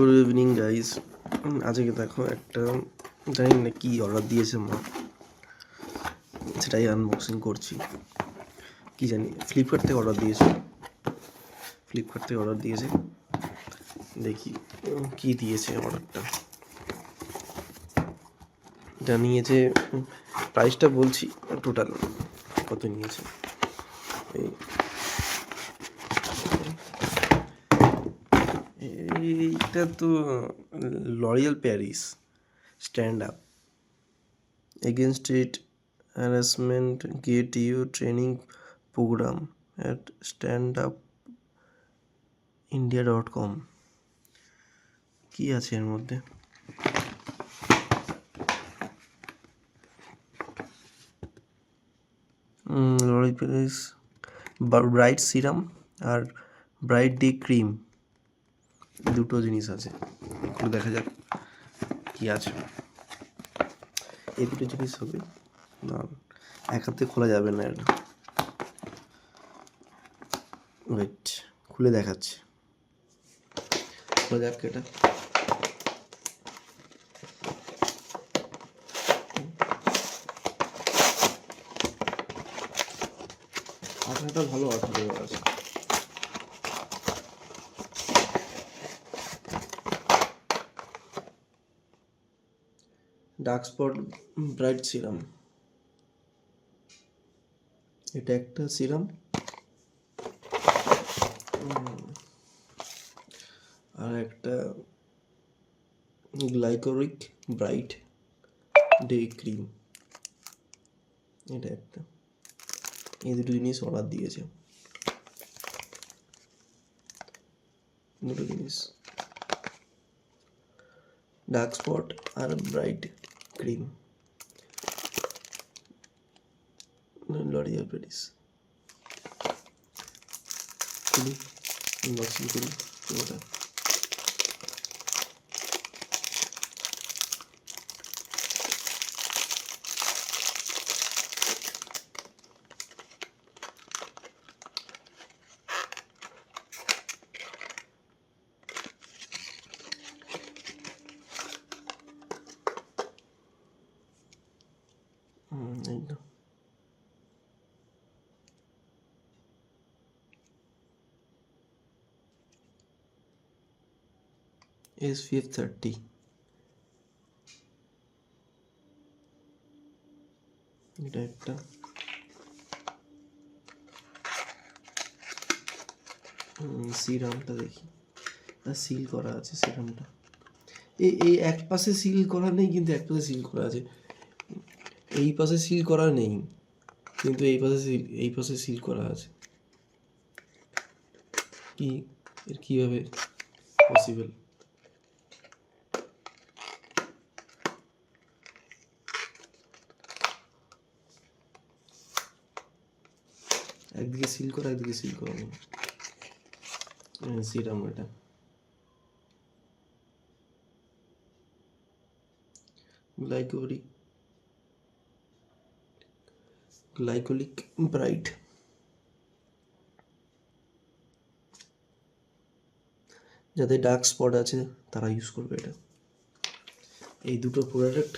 Good evening guys. আজকে দেখো একটা জানি না কি অর্ডার দিয়েছে মা, সেটাই আনবক্সিং করছি। কি জানি ফ্লিপকার্ট থেকে অর্ডার দিয়েছে। দেখি কি দিয়েছে অর্ডারটা। এটা নিয়েছে, প্রাইসটা বলছি টোটাল কত নিয়েছে। এইটা তো L'Oréal Paris stand up against it harassment get you training program at standupindia.com। কি আছে এর মধ্যে? লরিয়াল প্যারিস ব্রাইট সিরাম আর ব্রাইট ডে ক্রিম, দুটো জিনিস আছে। একটু দেখা যাক কি আছে। এই দুটো জিনিস হবে না, এক হাতে খোলা যাবে না এটা। ওয়েট, খুলে দেখাচ্ছে। খোলা যাক এটা। আঠাটা ভালো আঠা দেওয়া আছে। ডার্ক স্পট ব্রাইট সিরাম, এটা একটা সিরাম। আর একটা গ্লাইকোরিক ব্রাইট ডে ক্রিম, এটা একটা। এই দুটো জিনিস অর্ডার দিয়েছে, দুটো জিনিস ডার্ক স্পট আর bright cream, L'Oreal Paris. Unboxing করি পুরোটা। একদম SPF 30, এটা একটা। সিরামটা দেখি, সিল করা আছে সিরামটা। এই এক পাশে সিল করা নেই, কিন্তু এক পাশে সিল করা আছে। এই পাশে সিল করা নেই, কিন্তু এই পাশে সিল করা আছে। কি এর কীভাবে পসিবল? একদিকে সিল করা, একদিকে সিল করা নেই। সিরাম এটা গ্লাইকোলিক ব্রাইট, যাদের ডার্ক স্পট আছে তারা ইউজ করবে এটা। এই দুটো প্রোডাক্ট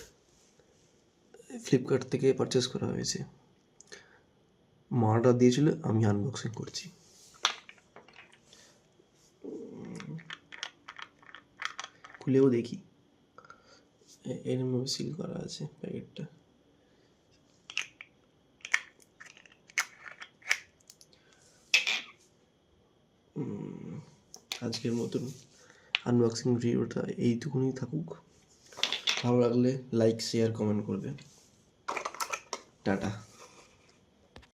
ফ্লিপকার্ট থেকে পারচেস করা হয়েছে। মা অর্ডার দিয়েছিল, আমি আনবক্সিং করছি। খুলেও দেখি, এর মধ্যে সিল করা আছে প্যাকেটটা। আজকের মতন আনবক্সিং ভিডিওটা এইটুকুনি থাকুক। ভালো লাগলে লাইক, শেয়ার, কমেন্ট করবে। টাটা।